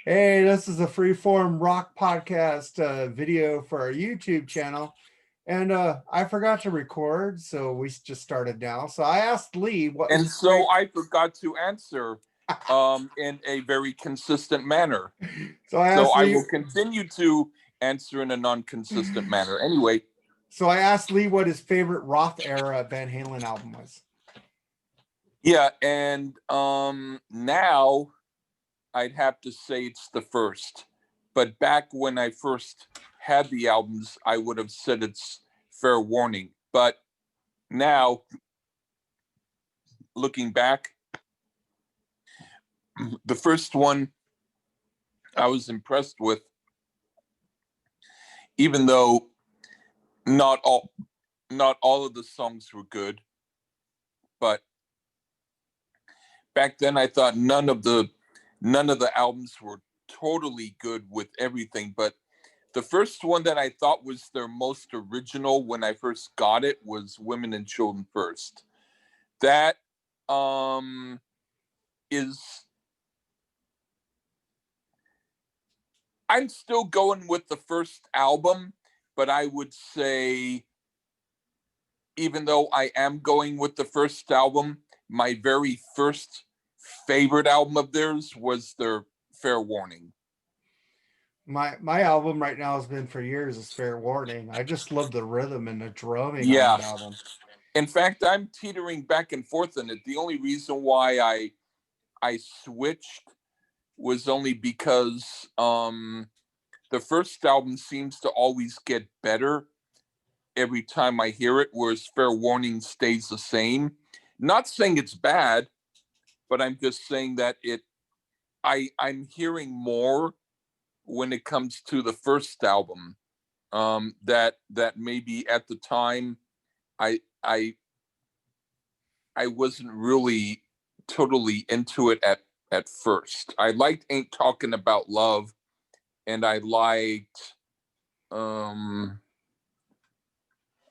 Hey, this is a freeform rock podcast video for our YouTube channel. And I forgot to record, so we just started now. So I asked Lee what And his so I forgot to answer in a very consistent manner. so I So asked I Lee will continue to answer in a non-consistent manner. Anyway, so I asked Lee what his favorite Roth era Van Halen album was. yeah, and now I'd have to say it's the first. But back when I first had the albums, I would have said it's Fair Warning. But now, looking back, the first one I was impressed with, even though not all not all of the songs were good, but back then I thought none of the albums were totally good with everything. But the first one that I thought was their most original when I first got it was Women and Children First. That um is I'm still going with the first album, but I would say, even though I am going with the first album, my very first favorite album of theirs was their Fair Warning. My album right now has been for years is Fair Warning. I just love the rhythm and the drumming on Yeah. that album. In fact, I'm teetering back and forth on it. The only reason why I switched was only because the first album seems to always get better every time I hear it, whereas Fair Warning stays the same. Not saying it's bad, but I'm just saying that I'm hearing more when it comes to the first album, that maybe at the time I I I wasn't really totally into it at first. I liked Ain't Talking About Love, and I liked um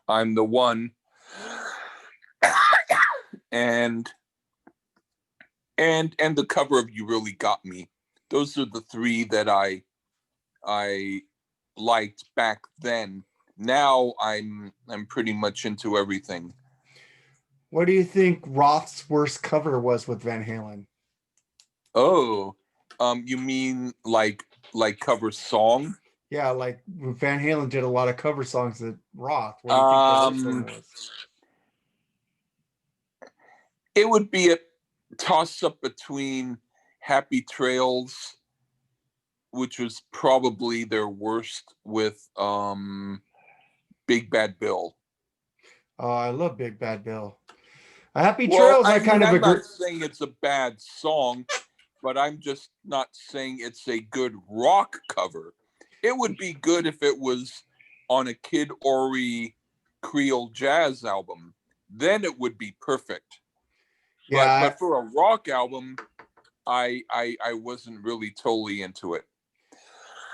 I'm the One, and and the cover of You Really Got Me. Those are the three that I liked back then. Now I'm pretty much into everything. What do you think Roth's worst cover was with Van Halen? Oh, you mean like cover song? Yeah, like Van Halen did a lot of cover songs at Roth. What do you think the worst one Um, was? it would be a toss up between Happy Trails, which was probably their worst, with Big Bad Bill. Oh, I love Big Bad Bill. Happy Well, Trails, I I kind mean, of I'm agree. not saying it's a bad song, but I'm just not saying it's a good rock cover. It would be good if it was on a Kid Ory Creole jazz album. Then it would be perfect. But Yeah, for a rock album, I wasn't really totally into it.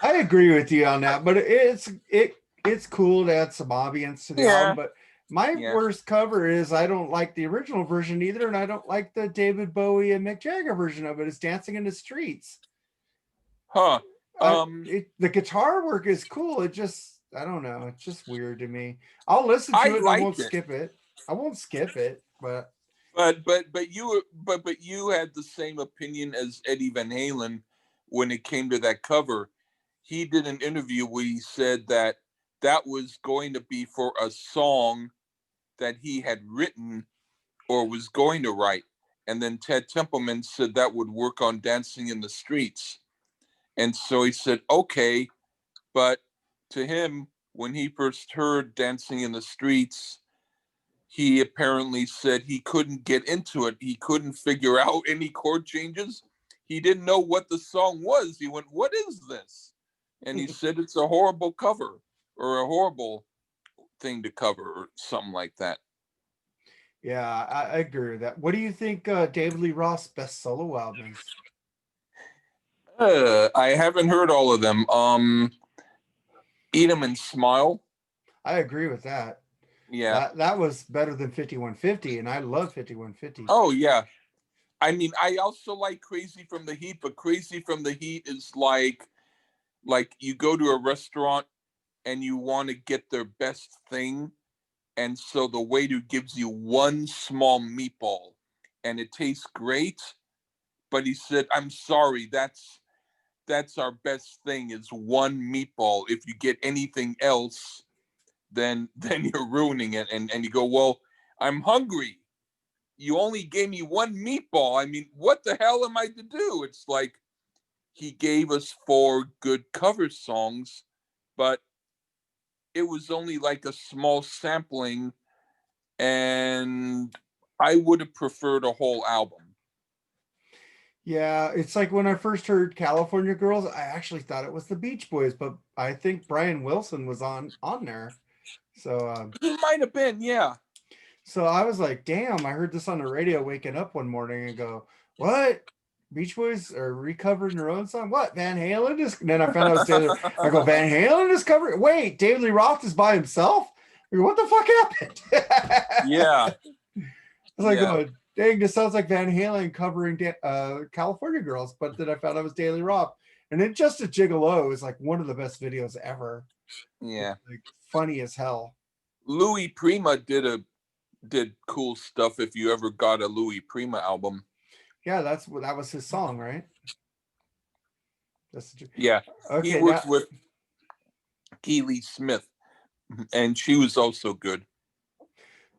I agree with you on that. But it's cool to add some ambience to the album. Yeah, But my yeah. worst cover is I don't like the original version either, and I don't like the David Bowie and Mick Jagger version of it. It's Dancing in the Streets. Huh. The guitar work is cool. It just I don't know. It's just weird to me. I'll listen I to it and I won't liked it. skip it. I won't skip it, but But you had the same opinion as Eddie Van Halen when it came to that cover. He did an interview where he said that that was going to be for a song that he had written or was going to write, and then Ted Templeman said that would work on Dancing in the Streets, and so he said okay. But to him, when he first heard Dancing in the Streets, he apparently said he couldn't get into it. He couldn't figure out any chord changes. He didn't know what the song was. He went, "What is this?" And he said it's a horrible cover, or a horrible thing to cover, or something like that. yeah, I agree with that. What do you think David Lee Roth's best solo album is? I haven't heard all of them. Eat 'em and Smile. I agree with that. Yeah. That was better than 5150, and I love 5150. Oh yeah. I mean, I also like Crazy from the Heat, but Crazy from the Heat is like you go to a restaurant and you want to get their best thing, and so the waiter gives you one small meatball, and it tastes great, but he said, "I'm sorry, that's our best thing is one meatball. If you get anything else, then you're ruining it." And you go, "Well, I'm hungry. You only gave me one meatball. I mean, what the hell am I to do?" It's like he gave us four good cover songs, but it was only like a small sampling, and I would have preferred a whole album. Yeah, it's like when I first heard California Girls, I actually thought it was the Beach Boys, but I think Brian Wilson was on there. So It might have been, yeah. so I was like, damn, I heard this on the radio waking up one morning and go, what? Beach Boys are recovering their own song? What? Van Halen is, and then I found out it was Taylor. I go, Van Halen is covering. Wait, David Lee Roth is by himself? I go, what the fuck happened? Yeah. I was like, Yeah. oh, dang, this sounds like Van Halen covering California Girls, but then I found out it was Daily Roth. And then Just a Gigolo is like one of the best videos ever. Yeah. Like funny as hell. Louis Prima did cool stuff if you ever got a Louis Prima album. Yeah, that was his song, right? Yeah. He Okay, now worked with Keely Smith, and she was also good.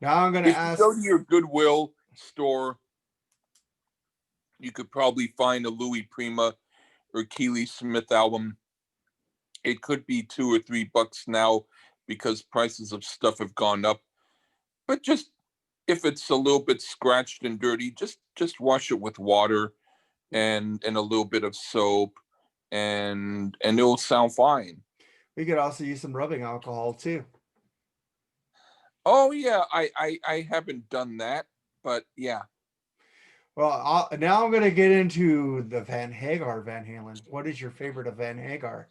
I'm gonna If you ask. go to your Goodwill store, you could probably find a Louis Prima or Keely Smith album. It could be $2 or $3 now because prices of stuff have gone up. But just if it's a little bit scratched and dirty, just wash it with water and a little bit of soap, and it will sound fine. We could also use some rubbing alcohol too. Oh yeah, I haven't done that, but yeah. Well, now I'm gonna get into the Van Hagar Van Halen. What is your favorite of Van Hagar?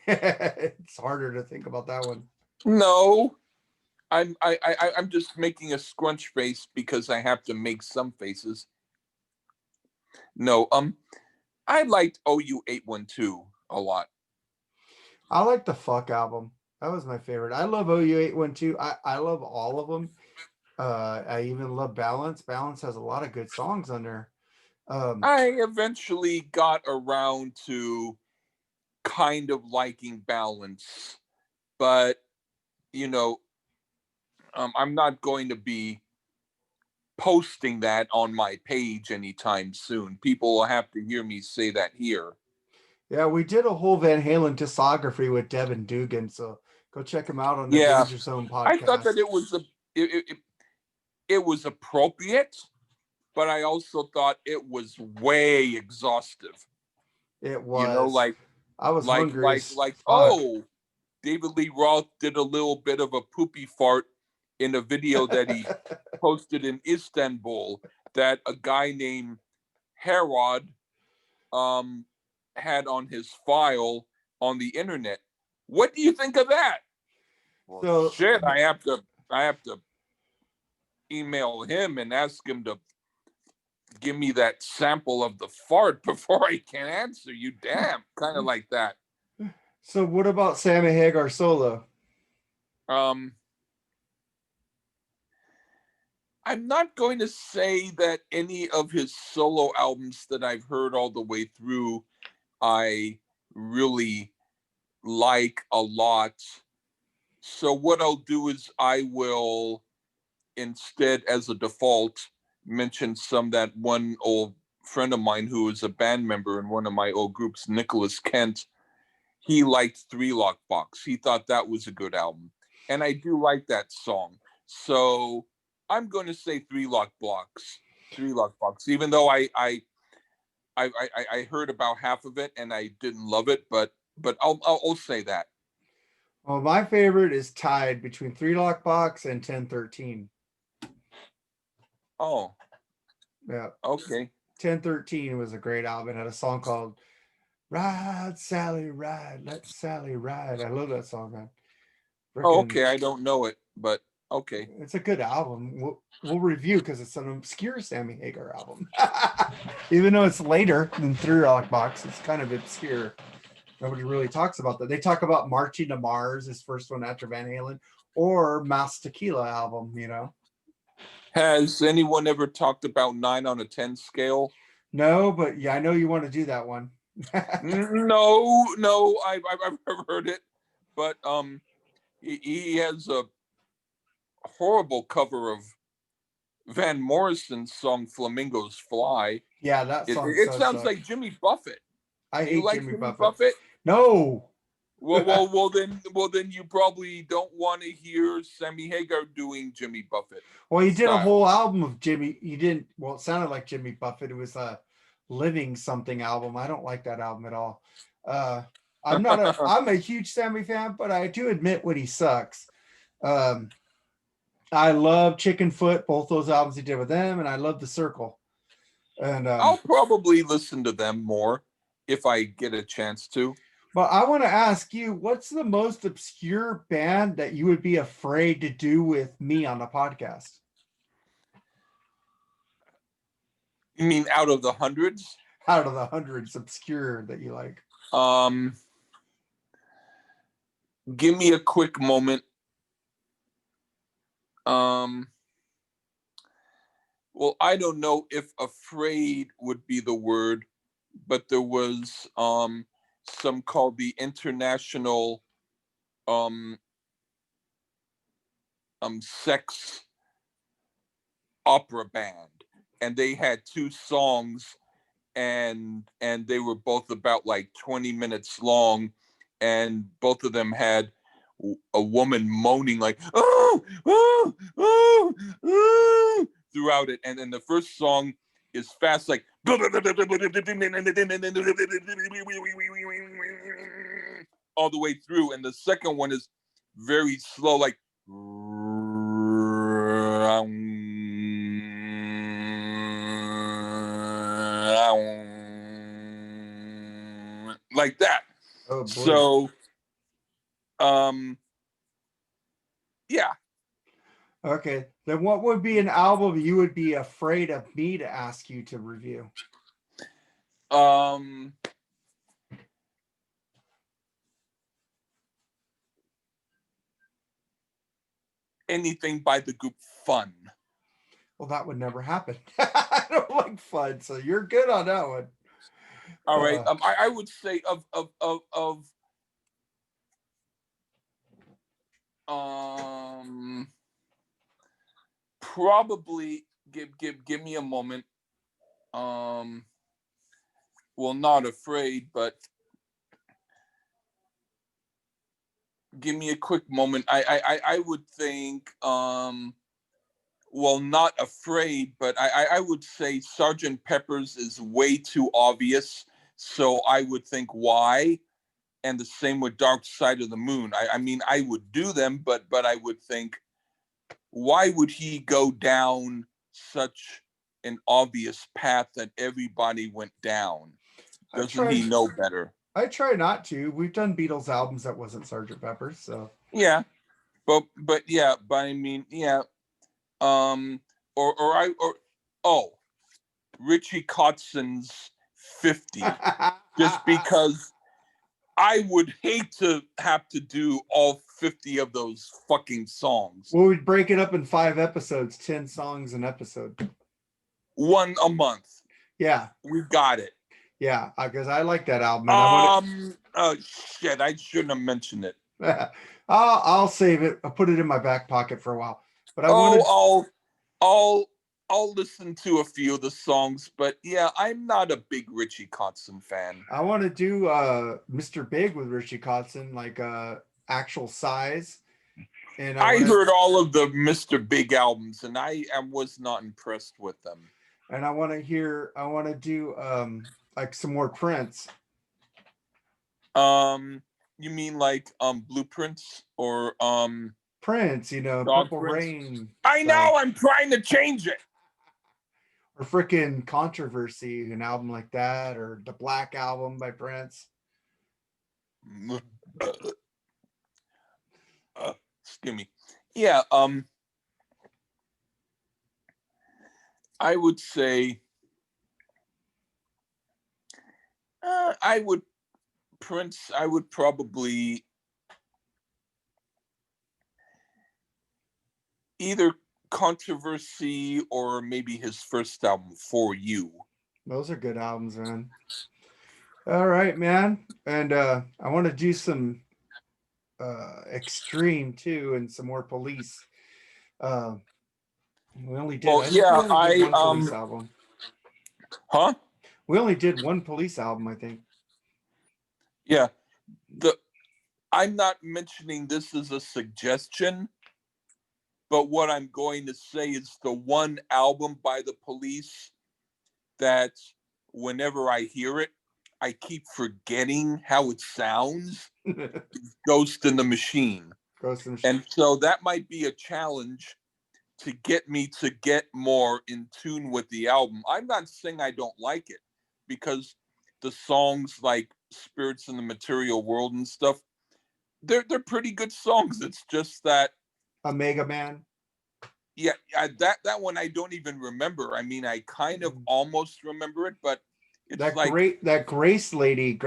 It's harder to think about that one. No, I'm just making a scrunch face because I have to make some faces. No, I liked OU812 a lot. I like the Fuck album. That was my favorite. I love OU812. I love all of them. I even love Balance. Balance has a lot of good songs on there. I eventually got around to kind of liking Balance, but you know, I'm not going to be posting that on my page anytime soon. People will have to hear me say that here. Yeah, we did a whole Van Halen discography with Devin Dugan, so go check him out on the Yeah, Danger Zone I thought podcast. that it was appropriate, but I also thought it was way exhaustive. It You know, was. I was hungry as fuck. oh, David Lee Roth did a little bit of a poopy fart in a video that he posted in Istanbul that a guy named Herod had on his file on the internet. What do you think of that? Well, So shit, I have to email him and ask him to give me that sample of the fart before I can answer you. Damn, kind of like that. so what about Sammy Hagar solo? Um, I'm not going to say that any of his solo albums that I've heard all the way through I really like a lot. So what I'll do is I will instead, as a default, mention some that one old friend of mine who is a band member in one of my old groups, Nicholas Kent. He liked Three Lock Box. He thought that was a good album, and I do like that song. So I'm going to say Three Lock Box. Three Lock Box. Even though I heard about half of it and I didn't love it, but I'll say that. Well, my favorite is tied between Three Lock Box and 1013. Oh, Yeah. okay. 1013 was a great album. It had a song called Ride, Sally, Ride, Let Sally Ride. I love that song, man. Oh, Freaking okay. I don't know it, but Okay. It's a good album. We'll review because it's an obscure Sammy Hagar album. Even though it's later than Three Rock Box, it's kind of obscure. Nobody really talks about that. They talk about Marching to Mars, his first one after Van Halen, or Mouse Tequila album, you know. Has anyone ever talked about 9 on a 10 scale? No, but yeah, I know you want to do that one. No, I've heard it, but he has a horrible cover of Van Morrison's song "Flamingos Fly." Yeah, that song It so sounds sucks. like Jimmy Buffett. I Do you hate like Jimmy Jimmy Buffett. Buffett? No. Well, then you probably don't want to hear Sammy Hagar doing Jimmy Buffett. Well, he did a style. whole album of Jimmy. He didn't. Well, it sounded like Jimmy Buffett. It was a Living Something album. I don't like that album at all. Uh, I'm not a. I'm a huge Sammy fan, but I do admit when he sucks. Um, I love Chicken Foot, both those albums he did with them, and I love The Circle. And I'll probably listen to them more if I get a chance to. but I want to ask you, what's the most obscure band that you would be afraid to do with me on the podcast? You mean out of the hundreds? Out of the hundreds, obscure that you like. Give me a quick moment. Well, I don't know if afraid would be the word, but there was some called the International Sex Opera Band, and they had 2 songs, and they were both about like 20 minutes long, and both of them had a woman moaning like oh, oh, oh, oh, throughout it. And then the first song is fast, like all the way through, and the second one is very slow, like like that. Oh boy. So yeah. Okay. Then what would be an album you would be afraid of me to ask you to review? Anything by the group Fun. Well, that would never happen. I don't like Fun, so you're good on that one. All right. I would say of probably give me a moment. Well, Not Afraid, but give me a quick moment. I would think well, Not Afraid, but I would say Sergeant Pepper's is way too obvious. So I would think why, and the same with Dark Side of the Moon. I mean, I would do them, but I would think, why would he go down such an obvious path that everybody went down? Doesn't he know better? I try not to. We've done Beatles albums that wasn't Sergeant Pepper's, so yeah, but I mean, yeah, or Richie Kotzen's 50, just because I would hate to have to do all 50 of those fucking songs. Well, we'd break it up in 5 episodes, 10 songs an episode. 1 a month. Yeah. We got it. Yeah, because I like that album. And oh shit, I shouldn't have mentioned it. I'll save it. I'll put it in my back pocket for a while. But I'll listen to a few of the songs, but yeah, I'm not a big Richie Kotzen fan. I want to do Mr. Big with Richie Kotzen, like actual size. And I heard all of the Mr. Big albums, and I was not impressed with them. And I want to do like some more Prince. You mean like Blueprints or Prince, you know, Dog Purple Prince? Rain. I know, I'm trying to change it. Or freaking Controversy, an album like that, or the Black Album by Prince. Excuse me. Yeah, I would say I would Prince. I would probably either Controversy or maybe his first album, For You. Those are good albums, man. All right, man. And I want to do some Extreme too, and some more Police. Uh, we only did. Well, I think we yeah, only did one Police album. huh? We only did one Police album, I think. Yeah. I'm not mentioning this as a suggestion, but what I'm going to say is the one album by the Police that whenever I hear it, I keep forgetting how it sounds. Ghost in the Machine. Ghost in the Machine. And so that might be a challenge to get me to get more in tune with the album. I'm not saying I don't like it, because the songs like Spirits in the Material World and stuff, they're pretty good songs. It's just that Omega Man. Yeah, that one I don't even remember. I mean, I kind of almost remember it, but it's that like that Grace lady,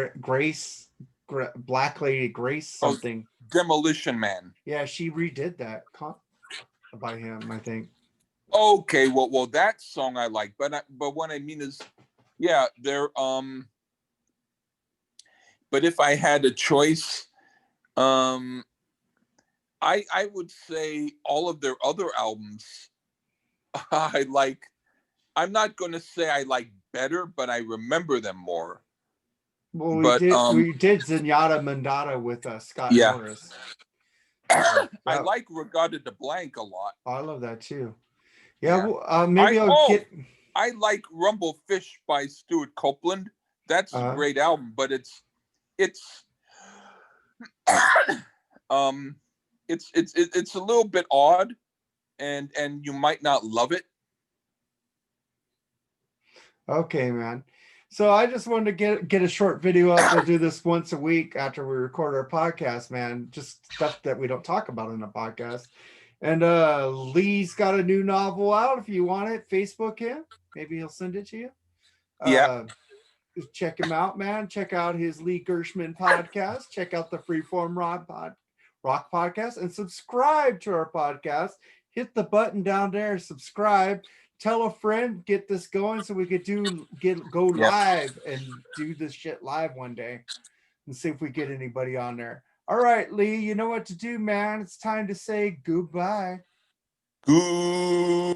Black Lady Grace something. Demolition Man. Yeah, she redid that by him, I think. Okay, well, that song I like, but what I mean is, yeah, they're But if I had a choice, I would say all of their other albums I like. I'm not going to say I like better, but I remember them more. Well, we did Zenyatta Mandata with Scott Norris. I like Regata de Blanc a lot. I love that too. Yeah, well, maybe I'll get. I like Rumble Fish by Stuart Copeland. That's a great album, but it's it's a little bit odd, and you might not love it. Okay, man. So I just wanted to get a short video up. We'll do this once a week after we record our podcast, man. Just stuff that we don't talk about in a podcast. And Lee's got a new novel out. If you want it, Facebook him. Maybe he'll send it to you. Yeah. Check him out, man. Check out his Lee Gershman podcast. Check out the Freeform Rock podcast, and subscribe to our podcast. Hit the button down there, subscribe. Tell a friend, get this going so we could go live and do this shit live one day and see if we get anybody on there. All right, Lee, you know what to do, man. It's time to say goodbye. Goodbye.